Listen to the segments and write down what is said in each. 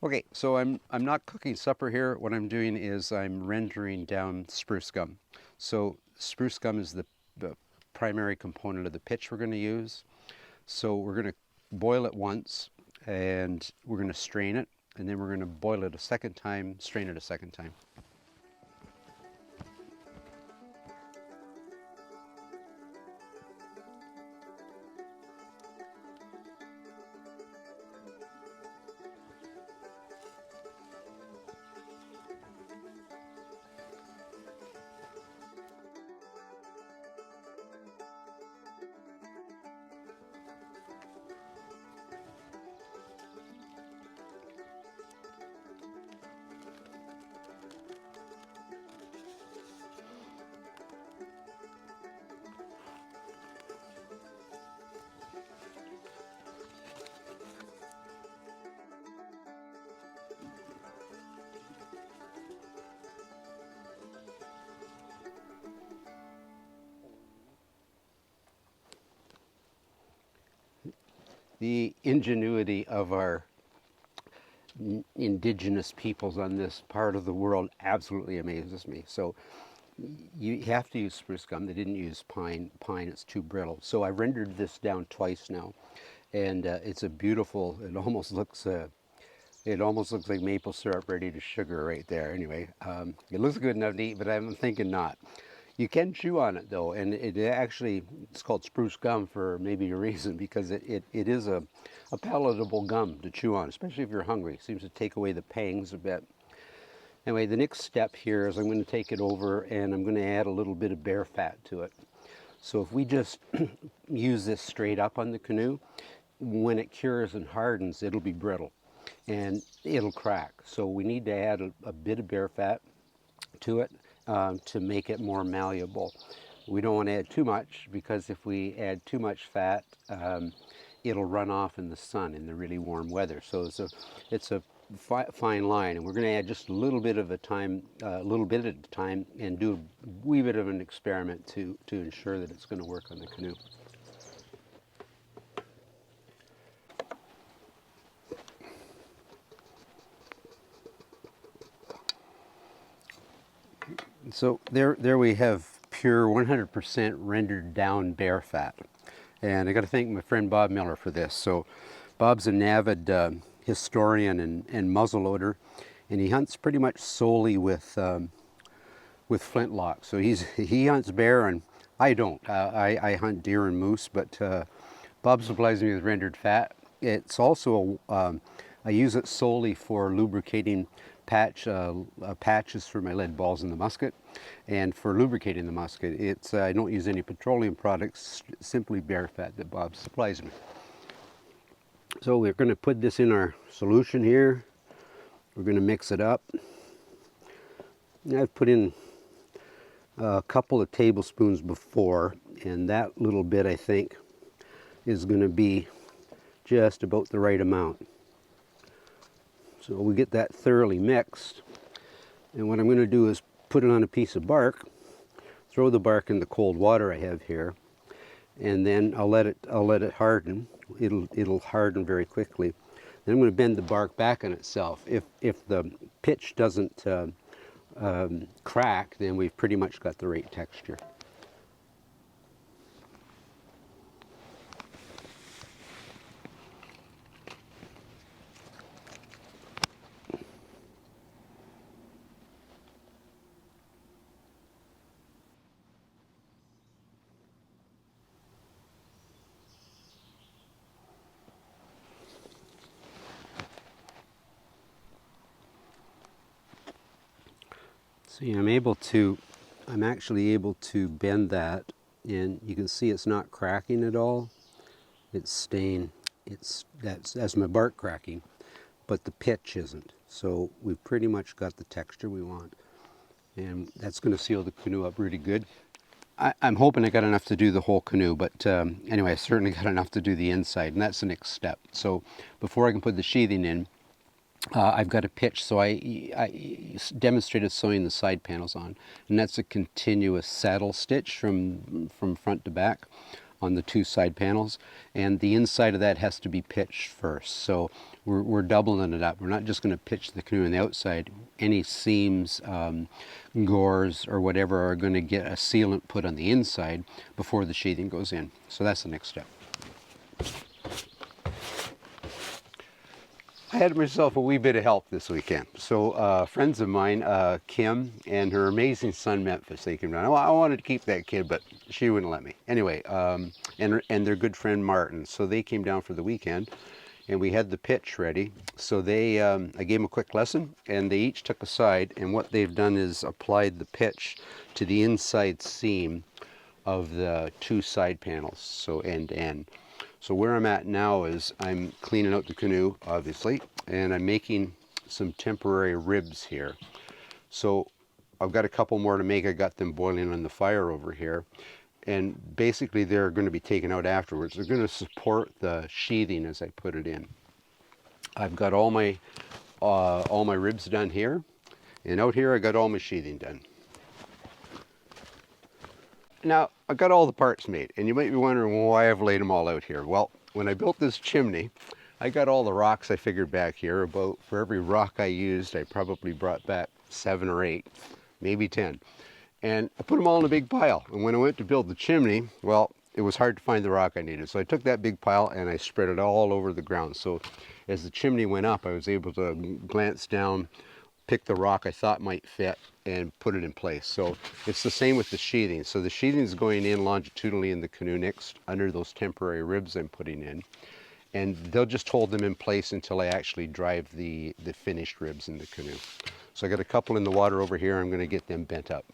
Okay, so I'm not cooking supper here. What I'm doing is I'm rendering down spruce gum. So spruce gum is the primary component of the pitch we're going to use. So we're going to boil it once, and we're going to strain it, and then we're going to boil it a second time, strain it a second time. The ingenuity of our indigenous peoples on this part of the world absolutely amazes me. So you have to use spruce gum. They didn't use pine. Pine, it's too brittle. So I rendered this down twice now, and it's a beautiful. It almost looks like maple syrup ready to sugar right there. Anyway, it looks good enough to eat, but I'm thinking not. You can chew on it though, and it actually, it's called spruce gum for maybe a reason, because it is a palatable gum to chew on, especially if you're hungry. It seems to take away the pangs a bit. Anyway, the next step here is I'm going to take it over and I'm going to add a little bit of bear fat to it. So if we just use this straight up on the canoe, when it cures and hardens, it'll be brittle and it'll crack. So we need to add a bit of bear fat to it to make it more malleable. We don't want to add too much, because if we add too much fat, it'll run off in the sun in the really warm weather. So it's a fine line, and we're going to add just a little bit of a little bit at a time, and do a wee bit of an experiment to ensure that it's going to work on the canoe. So there we have pure 100% rendered down bear fat. And I got to thank my friend Bob Miller for this. So Bob's an avid historian and muzzleloader, and he hunts pretty much solely with flintlock. So he hunts bear, and I don't. I hunt deer and moose, but Bob supplies me with rendered fat. It's also I use it solely for lubricating patches for my lead balls in the musket, and for lubricating the musket. It's I don't use any petroleum products, simply bear fat that Bob supplies me. So we're going to put this in our solution here. We're going to mix it up. I've put in a couple of tablespoons before, and that little bit, I think, is going to be just about the right amount. So we get that thoroughly mixed, and what I'm going to do is put it on a piece of bark, throw the bark in the cold water I have here, and then I'll let it harden. It'll harden very quickly. Then I'm going to bend the bark back on itself. If the pitch doesn't crack, then we've pretty much got the right texture. See, I'm actually able to bend that, and you can see it's not cracking at all. It's staying, that's my bark cracking, but the pitch isn't. So we've pretty much got the texture we want, and that's going to seal the canoe up really good. I'm hoping I got enough to do the whole canoe, but anyway, I certainly got enough to do the inside, and that's the next step. So before I can put the sheathing in, I've got a pitch, so I demonstrated sewing the side panels on, and that's a continuous saddle stitch from front to back. on the two side panels, and the inside of that has to be pitched first. So we're doubling it up. We're not just going to pitch the canoe on the outside. Any seams, gores, or whatever are going to get a sealant put on the inside before the sheathing goes in. So that's the next step. I had myself a wee bit of help this weekend. So friends of mine, Kim and her amazing son Memphis, they came down. I wanted to keep that kid, but she wouldn't let me. Anyway, and their good friend Martin. So they came down for the weekend, and we had the pitch ready. So they, I gave them a quick lesson, and they each took a side, and what they've done is applied the pitch to the inside seam of the two side panels, so end to end. So where I'm at now is I'm cleaning out the canoe, obviously, and I'm making some temporary ribs here. So I've got a couple more to make. I got them boiling on the fire over here. And basically they're going to be taken out afterwards. They're going to support the sheathing as I put it in. I've got all my ribs done here. And out here I got all my sheathing done. Now, I got all the parts made, and you might be wondering why I've laid them all out here. Well, when I built this chimney, I got all the rocks I figured back here. About for every rock I used, I probably brought back 7 or 8, maybe 10. And I put them all in a big pile. And when I went to build the chimney, well, it was hard to find the rock I needed. So I took that big pile and I spread it all over the ground. So as the chimney went up, I was able to glance down, pick the rock I thought might fit, and put it in place. So it's the same with the sheathing. So the sheathing is going in longitudinally in the canoe next under those temporary ribs I'm putting in. And they'll just hold them in place until I actually drive the finished ribs in the canoe. So I got a couple in the water over here. I'm going to get them bent up.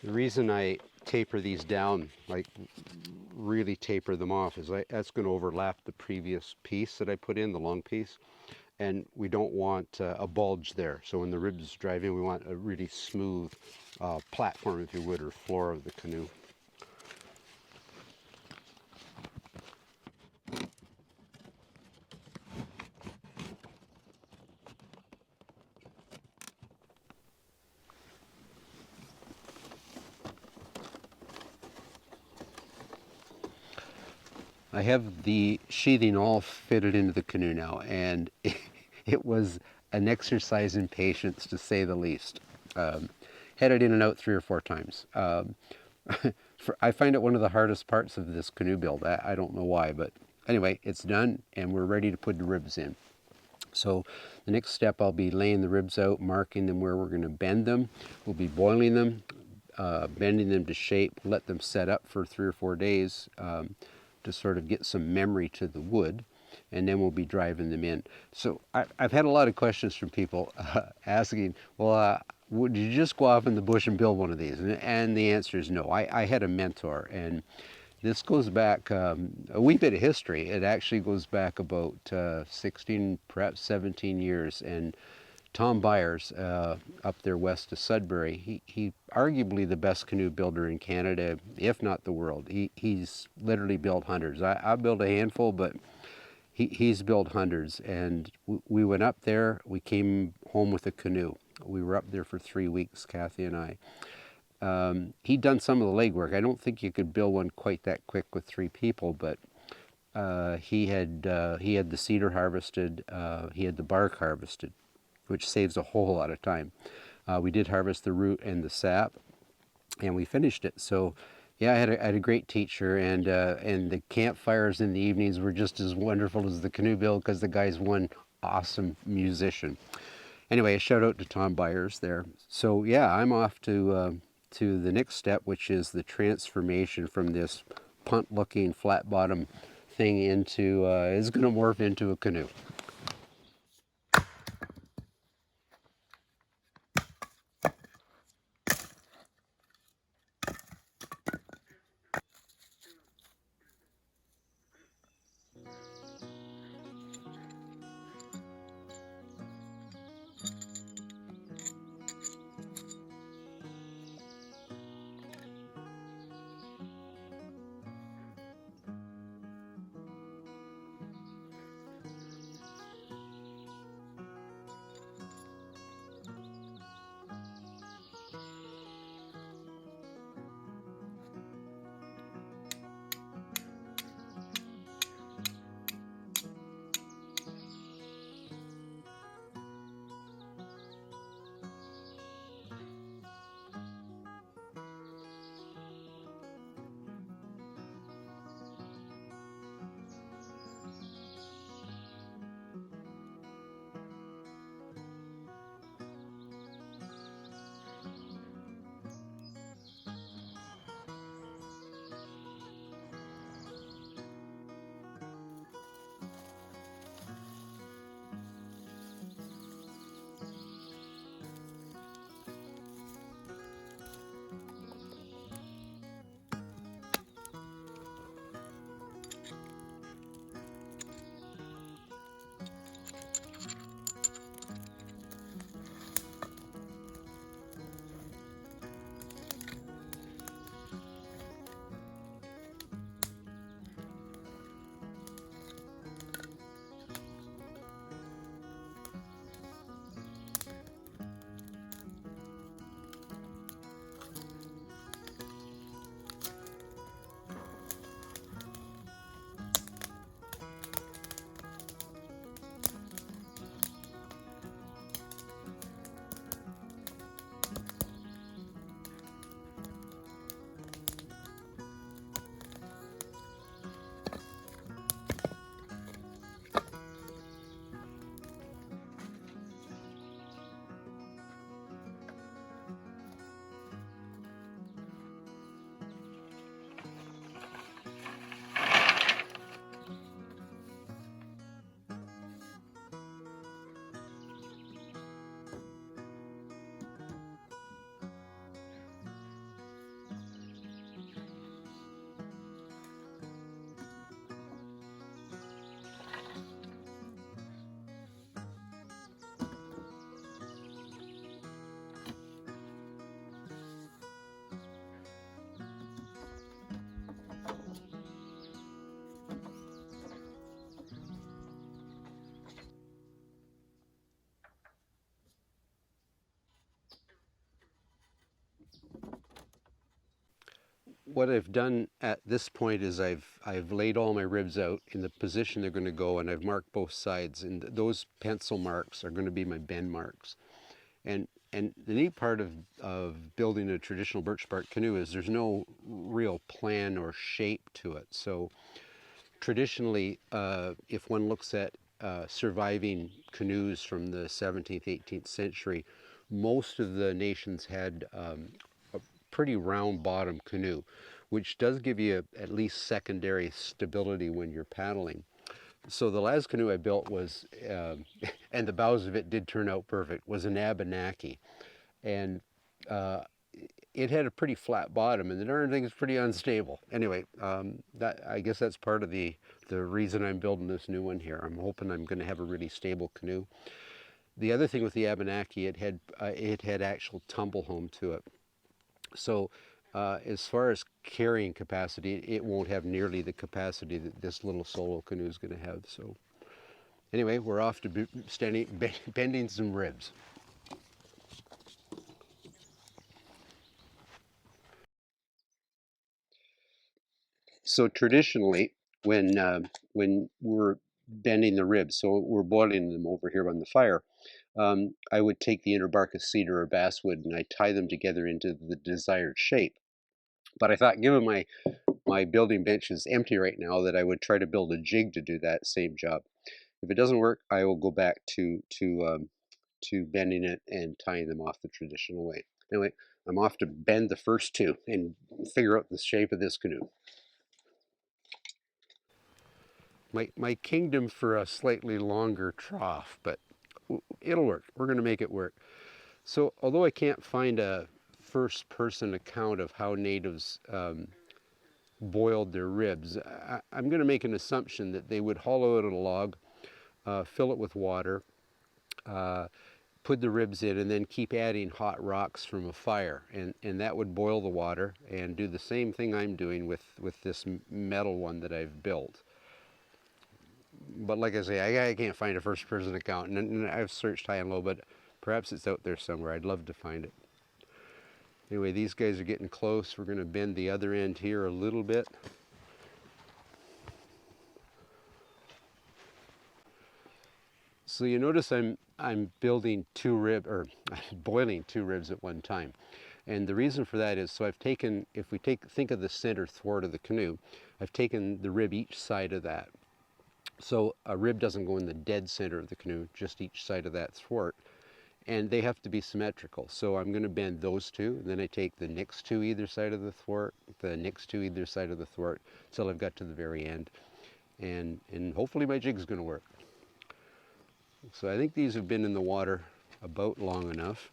The reason I taper these down, like really taper them off, is that's going to overlap the previous piece that I put in, the long piece, and we don't want a bulge there. So when the ribs drive in, we want a really smooth platform, if you would, or floor of the canoe. I have the sheathing all fitted into the canoe now, and it was an exercise in patience, to say the least. Had it in and out 3 or 4 times. I find it one of the hardest parts of this canoe build. I don't know why, but anyway, it's done, and we're ready to put the ribs in. So the next step, I'll be laying the ribs out, marking them where we're going to bend them. We'll be boiling them, bending them to shape, let them set up for 3 or 4 days, to sort of get some memory to the wood, and then we'll be driving them in. So I've had a lot of questions from people asking, well, would you just go off in the bush and build one of these? And the answer is no. I had a mentor, and this goes back a wee bit of history. It actually goes back about 16, perhaps 17 years, and Tom Byers, up there west of Sudbury, he arguably the best canoe builder in Canada, if not the world. He's literally built hundreds. I built a handful, but he's built hundreds. And we went up there. We came home with a canoe. We were up there for 3 weeks, Cathy and I. He'd done some of the legwork. I don't think you could build one quite that quick with 3 people, but he had the cedar harvested. He had the bark harvested, which saves a whole lot of time. We did harvest the root and the sap, and we finished it. So, yeah, I had a great teacher, and the campfires in the evenings were just as wonderful as the canoe build because the guy's one awesome musician. Anyway, a shout out to Tom Byers there. So yeah, I'm off to the next step, which is the transformation from this punt-looking flat bottom thing into is going to morph into a canoe. What I've done at this point is I've laid all my ribs out in the position they're going to go, and I've marked both sides, and those pencil marks are going to be my bend marks. And the neat part of building a traditional birch bark canoe is there's no real plan or shape to it. So traditionally, if one looks at surviving canoes from the 17th, 18th century, most of the nations had a pretty round bottom canoe, which does give you at least secondary stability when you're paddling. So the last canoe I built was, and the bows of it did turn out perfect, was an Abenaki. And it had a pretty flat bottom, and the darn thing is pretty unstable. Anyway, I guess that's part of the reason I'm building this new one here. I'm hoping I'm going to have a really stable canoe. The other thing with the Abenaki, it had actual tumble home to it. So as far as carrying capacity, it won't have nearly the capacity that this little solo canoe is going to have. So anyway, we're off to bending some ribs. So traditionally, when we're bending the ribs, so we're boiling them over here on the fire, I would take the inner bark of cedar or basswood and I tie them together into the desired shape. But I thought, given my building bench is empty right now, that I would try to build a jig to do that same job. If it doesn't work, I will go back to bending it and tying them off the traditional way. Anyway, I'm off to bend the first two and figure out the shape of this canoe. My kingdom for a slightly longer trough, but it'll work. We're going to make it work. So although I can't find a first person account of how natives boiled their ribs, I'm going to make an assumption that they would hollow out a log, fill it with water, put the ribs in, and then keep adding hot rocks from a fire. And that would boil the water and do the same thing I'm doing with this metal one that I've built. But like I say, I can't find a first person account, and I've searched high and low, but perhaps it's out there somewhere. I'd love to find it. Anyway, these guys are getting close. We're going to bend the other end here a little bit. So you notice I'm building boiling two ribs at one time. And the reason for that is, so I've taken, if we think of the center thwart of the canoe, I've taken the rib each side of that. So a rib doesn't go in the dead center of the canoe, just each side of that thwart. And they have to be symmetrical. So I'm going to bend those two, and then I take the next two either side of the thwart, the next two either side of the thwart, until I've got to the very end. And hopefully my jig's going to work. So I think these have been in the water about long enough.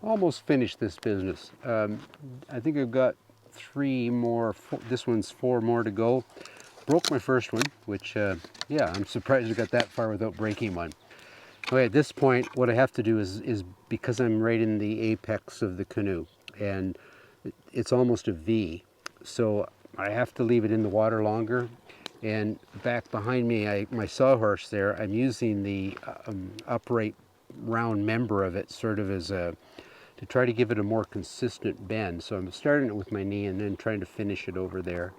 Almost finished this business. I think I've got three more, this one's four more to go. Broke my first one, which, yeah, I'm surprised I got that far without breaking one. Okay, at this point, what I have to do is because I'm right in the apex of the canoe, and it's almost a V, so I have to leave it in the water longer. And back behind me, my sawhorse there, I'm using the upright round member of it sort of as to try to give it a more consistent bend. So I'm starting it with my knee and then trying to finish it over there.